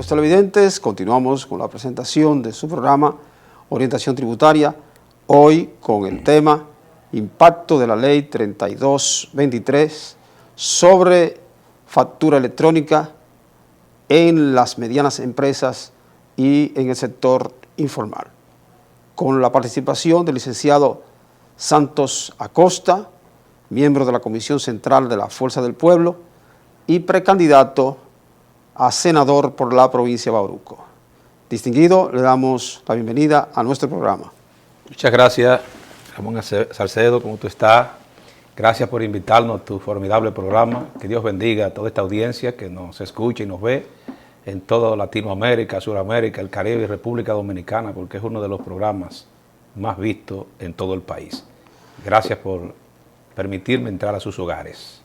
Amigos televidentes, continuamos con la presentación de su programa Orientación Tributaria, hoy con el tema Impacto de la Ley 3223 sobre factura electrónica en las medianas empresas y en el sector informal, con la participación del licenciado Santos Acosta, miembro de la Comisión Central de la Fuerza del Pueblo y precandidato a senador por la provincia de Bauruco. Distinguido, le damos la bienvenida a nuestro programa. Muchas gracias, Ramón Salcedo, ¿cómo tú estás? Gracias por invitarnos a tu formidable programa. Que Dios bendiga a toda esta audiencia que nos escucha y nos ve en toda Latinoamérica, Sudamérica, el Caribe y República Dominicana, porque es uno de los programas más vistos en todo el país. Gracias por permitirme entrar a sus hogares.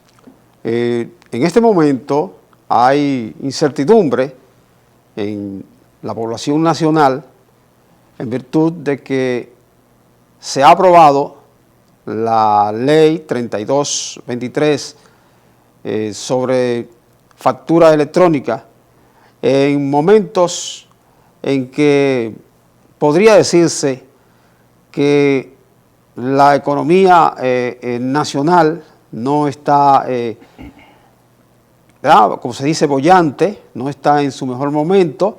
En este momento hay incertidumbre en la población nacional en virtud de que se ha aprobado la ley 3223 sobre factura electrónica en momentos en que podría decirse que la economía nacional no está, como se dice, boyante, no está en su mejor momento,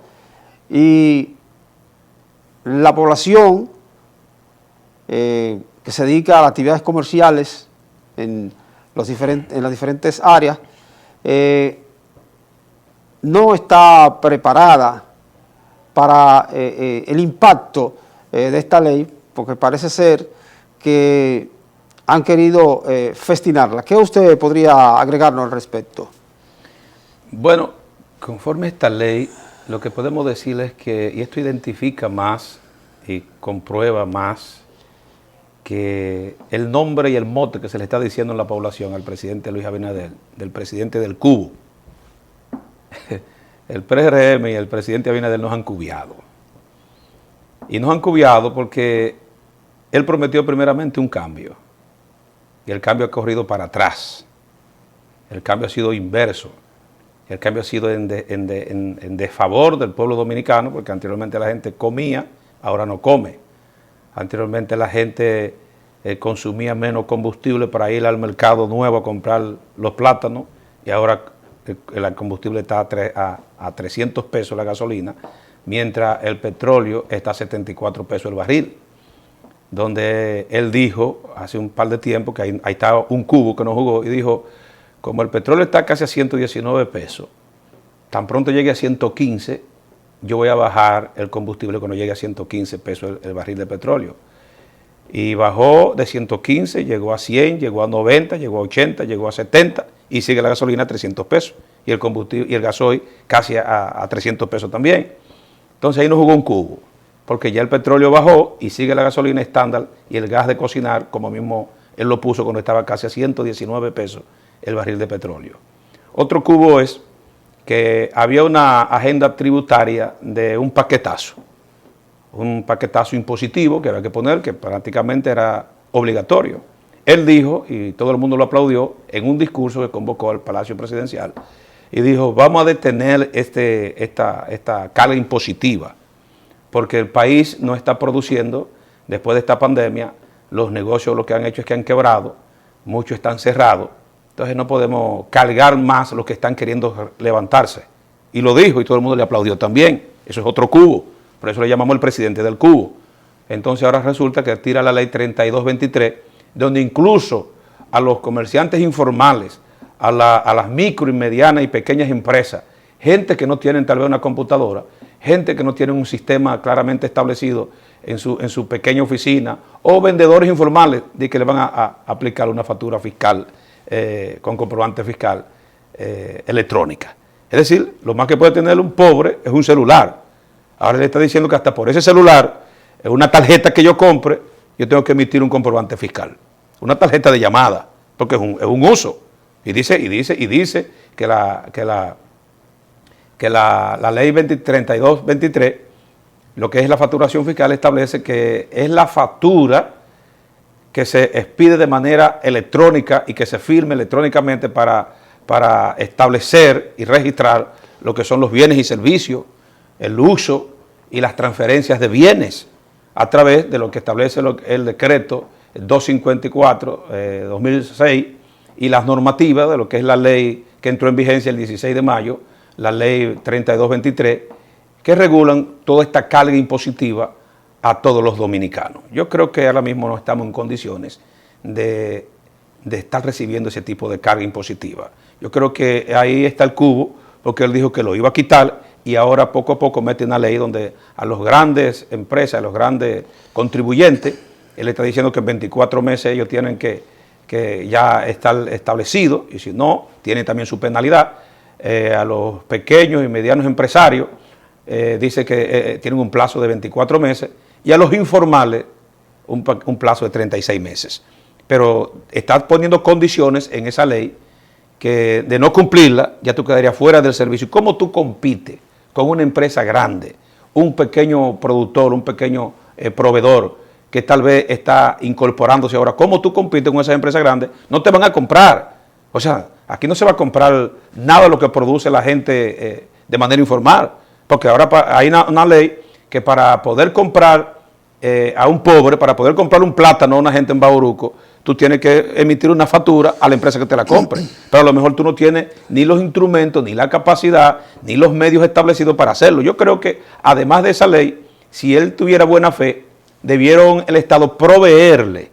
y la población que se dedica a las actividades comerciales en las diferentes áreas no está preparada para el impacto de esta ley, porque parece ser que han querido festinarla. ¿Qué usted podría agregarnos al respecto? Bueno, conforme a esta ley, lo que podemos decir es que, y esto identifica más y comprueba más que el nombre y el mote que se le está diciendo en la población al presidente Luis Abinader, del presidente del cubo. El PRM y el presidente Abinader nos han cubiado. Y nos han cubiado porque él prometió primeramente un cambio. Y el cambio ha corrido para atrás. El cambio ha sido inverso. El cambio ha sido en desfavor del pueblo dominicano, porque anteriormente la gente comía, ahora no come. Anteriormente la gente consumía menos combustible para ir al mercado nuevo a comprar los plátanos, y ahora el combustible está a 300 pesos la gasolina, mientras el petróleo está a 74 pesos el barril. Donde él dijo hace un par de tiempo, que ahí estaba un cubo que nos jugó, y dijo, como el petróleo está casi a 119 pesos, tan pronto llegue a 115, yo voy a bajar el combustible cuando llegue a 115 pesos el barril de petróleo. Y bajó de 115, llegó a 100, llegó a 90, llegó a 80, llegó a 70, y sigue la gasolina a 300 pesos, y el combustible y el gasoil casi a 300 pesos también. Entonces ahí nos jugó un cubo, porque ya el petróleo bajó y sigue la gasolina estándar y el gas de cocinar, como mismo él lo puso cuando estaba casi a 119 pesos el barril de petróleo. Otro cubo es que había una agenda tributaria de un paquetazo impositivo que había que poner, que prácticamente era obligatorio. Él dijo, y todo el mundo lo aplaudió, en un discurso que convocó al Palacio Presidencial, y dijo, vamos a detener esta carga impositiva, porque el país no está produciendo, después de esta pandemia, los negocios lo que han hecho es que han quebrado, muchos están cerrados, entonces no podemos cargar más los que están queriendo levantarse. Y lo dijo y todo el mundo le aplaudió también. Eso es otro cubo, por eso le llamamos el presidente del cubo. Entonces ahora resulta que tira la ley 3223, donde incluso a los comerciantes informales, a las micro y medianas y pequeñas empresas, gente que no tienen tal vez una computadora, gente que no tiene un sistema claramente establecido en su pequeña oficina, o vendedores informales de que le van a aplicar una factura fiscal con comprobante fiscal electrónica. Es decir, lo más que puede tener un pobre es un celular. Ahora le está diciendo que hasta por ese celular, una tarjeta que yo compre, yo tengo que emitir un comprobante fiscal. Una tarjeta de llamada, porque es un uso. Y dice que la ley 3223, lo que es la facturación fiscal, establece que es la factura que se expide de manera electrónica y que se firme electrónicamente para establecer y registrar lo que son los bienes y servicios, el uso y las transferencias de bienes a través de lo que establece el decreto 254-2006 y las normativas de lo que es la ley que entró en vigencia el 16 de mayo, la ley 3223, que regulan toda esta carga impositiva a todos los dominicanos. Yo creo que ahora mismo no estamos en condiciones de estar recibiendo ese tipo de carga impositiva. Yo creo que ahí está el cubo, porque él dijo que lo iba a quitar y ahora poco a poco mete una ley donde a los grandes empresas, a los grandes contribuyentes, él está diciendo que en 24 meses ellos tienen que ya estar establecidos, y si no, tiene también su penalidad. A los pequeños y medianos empresarios dice que tienen un plazo de 24 meses y a los informales un plazo de 36 meses. Pero está poniendo condiciones en esa ley que de no cumplirla ya tú quedarías fuera del servicio. ¿Cómo tú compites con una empresa grande, un pequeño productor, un pequeño proveedor que tal vez está incorporándose ahora? ¿Cómo tú compites con esas empresas grandes? No te van a comprar. O sea, aquí no se va a comprar nada de lo que produce la gente de manera informal, porque ahora hay una ley que para poder comprar a un pobre, para poder comprar un plátano a una gente en Bauruco, tú tienes que emitir una factura a la empresa que te la compre. Pero a lo mejor tú no tienes ni los instrumentos, ni la capacidad, ni los medios establecidos para hacerlo. Yo creo que además de esa ley, si él tuviera buena fe, debieron el Estado proveerle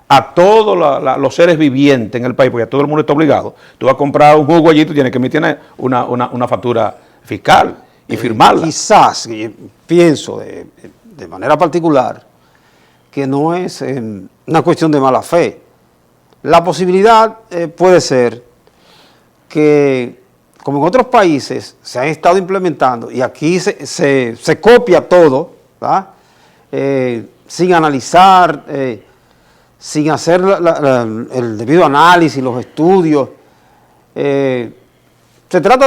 a todos los seres vivientes en el país, porque a todo el mundo está obligado. Tú vas a comprar un jugo allí, tú tienes que emitir una factura fiscal y firmarla. Quizás, pienso de manera particular, que no es una cuestión de mala fe. La posibilidad puede ser que, como en otros países se han estado implementando, y aquí se copia todo, ¿verdad? Sin analizar, sin hacer el debido análisis, los estudios. Se trata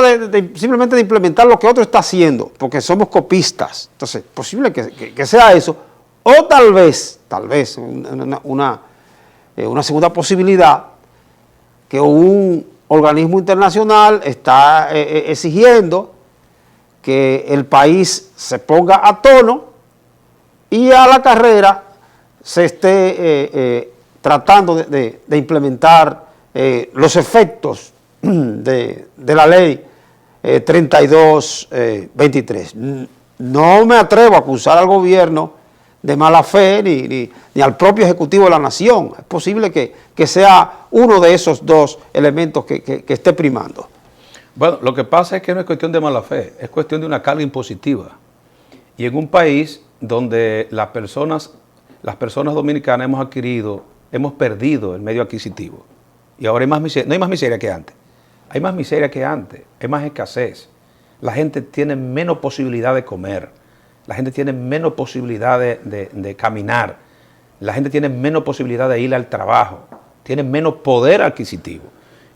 simplemente de implementar lo que otro está haciendo, porque somos copistas. Entonces, es posible que sea eso, o tal vez, una segunda posibilidad, que un organismo internacional está exigiendo que el país se ponga a tono y a la carrera se esté tratando de implementar los efectos de la ley 3223. No me atrevo a acusar al gobierno de mala fe ni al propio Ejecutivo de la Nación. Es posible que sea uno de esos dos elementos que esté primando. Bueno, lo que pasa es que no es cuestión de mala fe, es cuestión de una carga impositiva. Y en un país donde las personas dominicanas hemos perdido el medio adquisitivo. Y ahora no hay más miseria que antes. Hay más miseria que antes, hay más escasez. La gente tiene menos posibilidad de comer, la gente tiene menos posibilidad de caminar, la gente tiene menos posibilidad de ir al trabajo, tiene menos poder adquisitivo.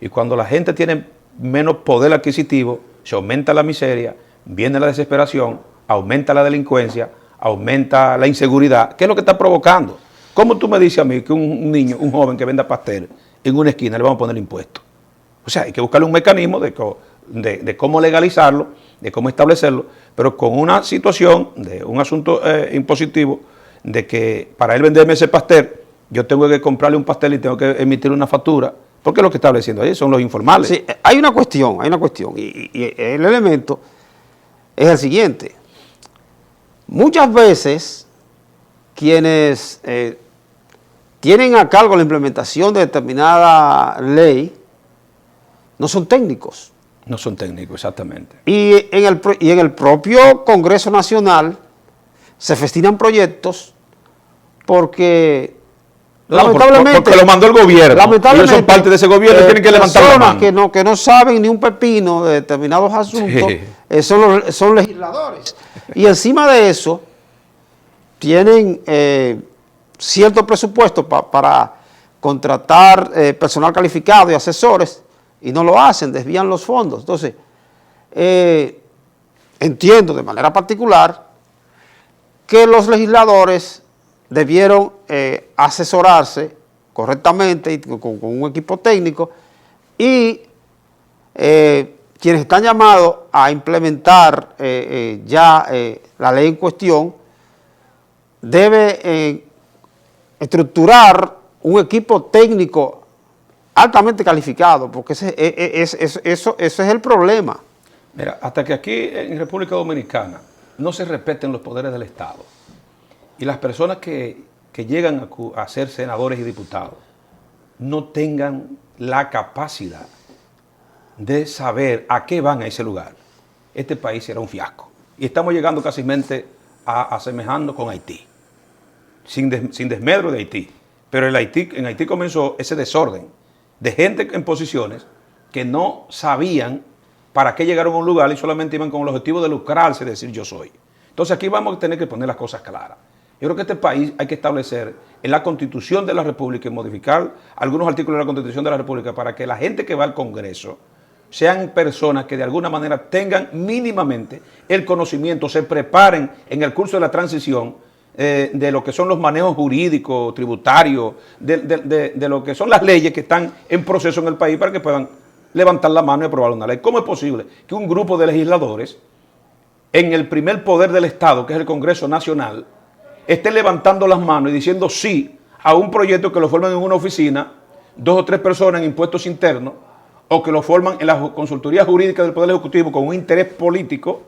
Y cuando la gente tiene menos poder adquisitivo, se aumenta la miseria, viene la desesperación, aumenta la delincuencia, aumenta la inseguridad. ¿Qué es lo que está provocando? ¿Cómo tú me dices a mí que un niño, un joven que venda pastel en una esquina le vamos a poner impuestos? O sea, hay que buscarle un mecanismo de cómo legalizarlo, de cómo establecerlo, pero con una situación de un asunto impositivo, de que para él venderme ese pastel, yo tengo que comprarle un pastel y tengo que emitir una factura, porque lo que está estableciendo ahí son los informales. Sí, hay una cuestión, y el elemento es el siguiente. Muchas veces quienes tienen a cargo la implementación de determinada ley no son técnicos. No son técnicos, exactamente. Y en el propio Congreso Nacional se festinan proyectos porque lamentablemente... Porque lo mandó el gobierno. Lamentablemente, ellos son parte de ese gobierno y tienen que levantar la mano. Personas que no saben ni un pepino de determinados asuntos, sí, son legisladores. Y encima de eso, tienen cierto presupuesto para contratar personal calificado y asesores, y no lo hacen, desvían los fondos. Entonces, entiendo de manera particular que los legisladores debieron asesorarse correctamente y con un equipo técnico y quienes están llamados a implementar la ley en cuestión, debe estructurar un equipo técnico altamente calificado, porque eso es el problema. Mira, hasta que aquí en República Dominicana no se respeten los poderes del Estado y las personas que llegan a ser senadores y diputados no tengan la capacidad de saber a qué van a ese lugar, este país será un fiasco. Y estamos llegando casi a asemejando con Haití, sin desmedro de Haití. Pero en Haití comenzó ese desorden de gente en posiciones que no sabían para qué llegaron a un lugar y solamente iban con el objetivo de lucrarse, de decir yo soy. Entonces aquí vamos a tener que poner las cosas claras. Yo creo que este país hay que establecer en la Constitución de la República y modificar algunos artículos de la Constitución de la República para que la gente que va al Congreso sean personas que de alguna manera tengan mínimamente el conocimiento, se preparen en el curso de la transición de lo que son los manejos jurídicos, tributarios, de lo que son las leyes que están en proceso en el país para que puedan levantar la mano y aprobar una ley. ¿Cómo es posible que un grupo de legisladores en el primer poder del Estado, que es el Congreso Nacional, esté levantando las manos y diciendo sí a un proyecto que lo forman en una oficina, 2 o 3 personas en impuestos internos, o que lo forman en la consultoría jurídica del Poder Ejecutivo con un interés político,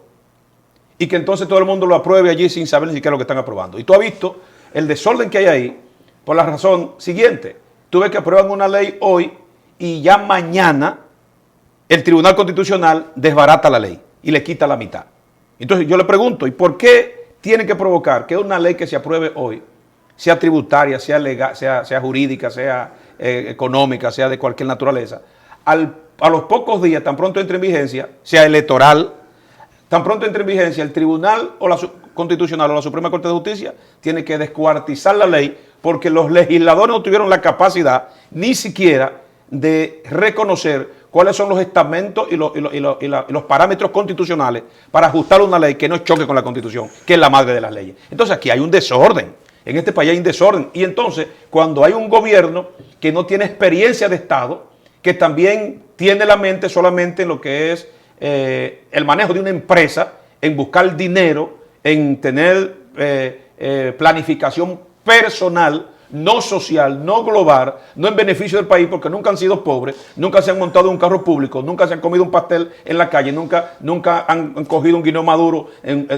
y que entonces todo el mundo lo apruebe allí sin saber ni siquiera lo que están aprobando? Y tú has visto el desorden que hay ahí por la razón siguiente. Tú ves que aprueban una ley hoy y ya mañana el Tribunal Constitucional desbarata la ley y le quita la mitad. Entonces yo le pregunto, ¿y por qué tiene que provocar que una ley que se apruebe hoy, sea tributaria, sea legal, sea jurídica, sea económica, sea de cualquier naturaleza, a los pocos días, tan pronto entre en vigencia, sea electoral, tan pronto entre en vigencia, el Tribunal o la Constitucional o la Suprema Corte de Justicia tiene que descuartizar la ley porque los legisladores no tuvieron la capacidad ni siquiera de reconocer cuáles son los estamentos y los parámetros constitucionales para ajustar una ley que no choque con la Constitución, que es la madre de las leyes. Entonces aquí hay un desorden, en este país hay un desorden, y entonces cuando hay un gobierno que no tiene experiencia de Estado, que también tiene la mente solamente en lo que es el manejo de una empresa, en buscar dinero, en tener planificación personal, no social, no global, no en beneficio del país, porque nunca han sido pobres, nunca se han montado en un carro público, nunca se han comido un pastel en la calle, nunca han cogido un guineo maduro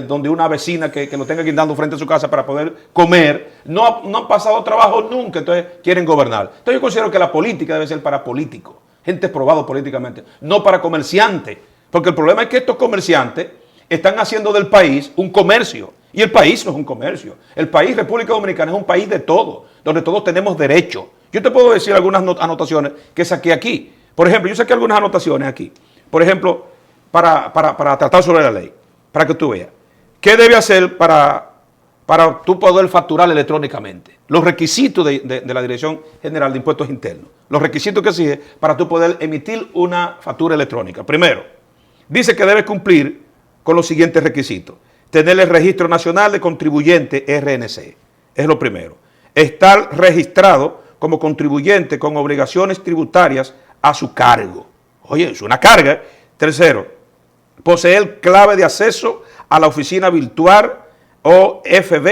donde una vecina que lo tenga guindando frente a su casa para poder comer, no han pasado trabajo nunca, entonces quieren gobernar. Entonces yo considero que la política debe ser para políticos, gente probada políticamente, no para comerciantes, porque el problema es que estos comerciantes están haciendo del país un comercio. Y el país no es un comercio. El país, República Dominicana, es un país de todos, donde todos tenemos derecho. Yo te puedo decir algunas anotaciones que saqué aquí. Por ejemplo, yo saqué algunas anotaciones aquí. Por ejemplo, para tratar sobre la ley, para que tú veas. ¿Qué debe hacer para tú poder facturar electrónicamente? Los requisitos de la Dirección General de Impuestos Internos. Los requisitos que exige para tú poder emitir una factura electrónica. Primero, dice que debe cumplir con los siguientes requisitos. Tener el Registro Nacional de Contribuyente RNC, es lo primero. Estar registrado como contribuyente con obligaciones tributarias a su cargo. Oye, es una carga. Tercero, poseer clave de acceso a la oficina virtual o FB,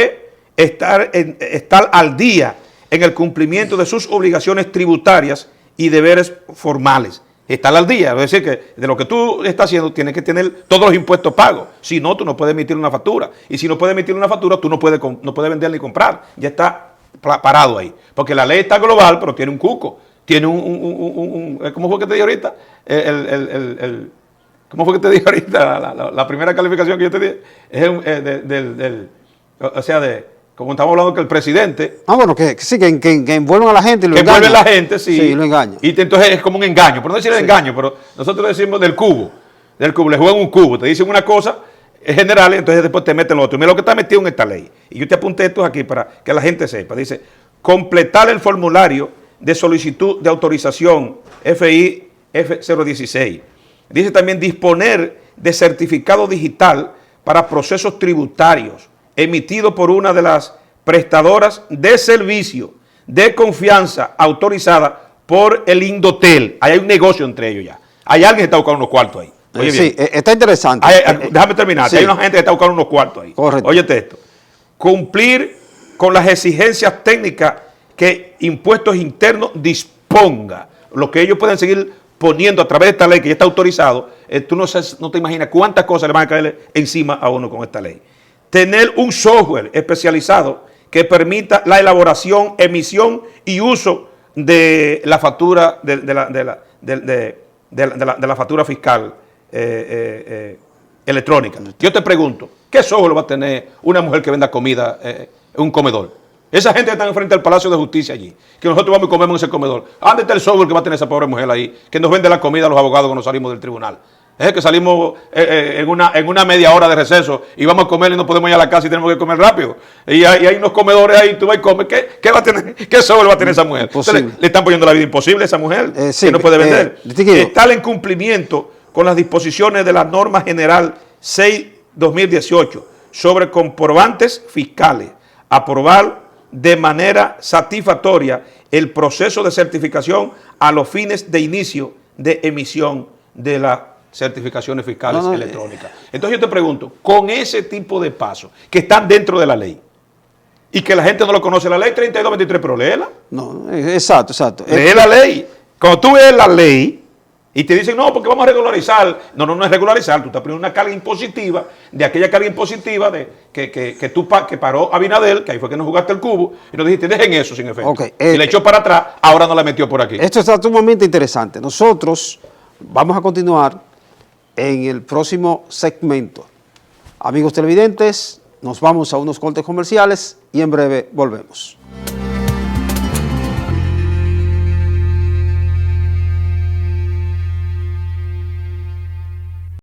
estar al día en el cumplimiento de sus obligaciones tributarias y deberes formales. Estar al día, es decir, que de lo que tú estás haciendo tienes que tener todos los impuestos pagos. Si no, tú no puedes emitir una factura. Y si no puedes emitir una factura, tú no puedes vender ni comprar. Ya está parado ahí. Porque la ley está global, pero tiene un cuco. Tiene ¿cómo fue que te dije ahorita? ¿Cómo fue que te dije ahorita? La primera calificación que yo te dije es como estamos hablando que el presidente... bueno, que envuelvan a la gente y lo engañan. Que envuelven a la gente, sí. Sí, lo engañan. Y entonces es como un engaño, por no decir el engaño, pero nosotros decimos del cubo, le juegan un cubo, te dicen una cosa general y entonces después te meten lo otro. Mira lo que está metido en esta ley. Y yo te apunté esto aquí para que la gente sepa. Dice, completar el formulario de solicitud de autorización FI F016. Dice también disponer de certificado digital para procesos tributarios emitido por una de las prestadoras de servicio de confianza autorizada por el Indotel. Ahí hay un negocio entre ellos ya. Hay alguien que está buscando unos cuartos ahí. Oye, sí, está interesante. Déjame terminar. Sí. Hay una gente que está buscando unos cuartos ahí. Correcto. Óyete esto. Cumplir con las exigencias técnicas que Impuestos Internos disponga. Lo que ellos pueden seguir poniendo a través de esta ley que ya está autorizado. Tú no te imaginas cuántas cosas le van a caer encima a uno con esta ley. Tener un software especializado que permita la elaboración, emisión y uso de la factura de la factura fiscal electrónica. Yo te pregunto, ¿qué software va a tener una mujer que venda comida en un comedor? Esa gente que está enfrente del Palacio de Justicia allí, que nosotros vamos y comemos en ese comedor. ¿Dónde está el software que va a tener esa pobre mujer ahí, que nos vende la comida a los abogados cuando salimos del tribunal? Es que salimos en una media hora de receso y vamos a comer y no podemos ir a la casa y tenemos que comer rápido. Y hay unos comedores ahí, tú vas y comes. ¿Qué va a tener? ¿Qué software va a tener esa mujer? Le están poniendo la vida imposible a esa mujer, sí, que no puede vender. Está en cumplimiento con las disposiciones de la norma general 6/2018 sobre comprobantes fiscales. Aprobar de manera satisfactoria el proceso de certificación a los fines de inicio de emisión de las certificaciones fiscales electrónicas. Entonces yo te pregunto, con ese tipo de pasos que están dentro de la ley y que la gente no lo conoce, la ley 32/23, pero léela. No, exacto. Lee la ley. Cuando tú ves la ley y te dicen, no, porque vamos a regularizar. No es regularizar. Tú estás poniendo una carga impositiva, de aquella carga impositiva que paró Abinader, que ahí fue que nos jugaste el cubo, y nos dijiste, dejen eso sin efecto. Okay, y le echó para atrás, ahora no la metió por aquí. Esto está sumamente interesante. Nosotros vamos a continuar en el próximo segmento. Amigos televidentes, nos vamos a unos cortes comerciales y en breve volvemos.